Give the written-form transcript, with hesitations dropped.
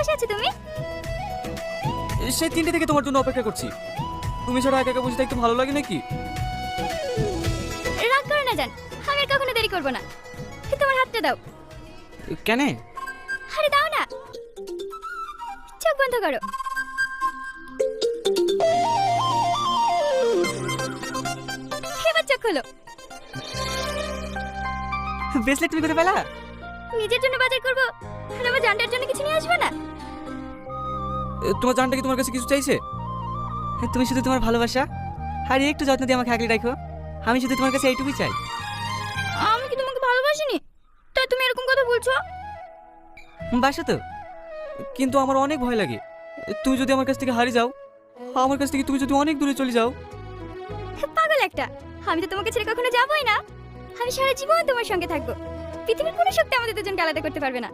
বসে আছো তুমি? সেই 3টে থেকে তোমার জন্য অপেক্ষা করছি। তুমি ছাড়া একা একা বসে থাকতে ভালো লাগে নাকি? রাগ করো না জান, আমি আর কখনো দেরি করব না। তোমার হাতটা দাও। কেন? আরে দাও না। চোখ বন্ধ করো। এবার চোখ খোলো। ব্রেসলেট তুমি কোথায় পেলা? নিজের জন্য বাজার করব, আর আমার জানটার জন্য কিছু নিয়ে আসবে না? তোমার জানটা কি তোমার কাছে কিছু চাইছে? তুমি শুধু তোমার ভালোবাসা আর একটু যত্ন দিয়ে আমাকে আগলে রাখো। আমি শুধু তোমার কাছে এইটুকুই চাই। আমি কি তোমাকে ভালোবাসিনি, তাই তুমি এরকম কথা বলছো? বাসা তো, কিন্তু আমার অনেক ভয় লাগে। তুমি যদি আমার কাছ থেকে হারিয়ে যাও, আমার কাছ থেকে তুমি যদি অনেক দূরে চলে যাও। পাগল একটা, আমি তো তোমাকে ছেড়ে কখনো যাবোই না। আমি সারা জীবন তোমার সঙ্গে থাকবো। পৃথিবীর কোনো শক্তি আমাদের দুজনকে আলাদা করতে পারবে না।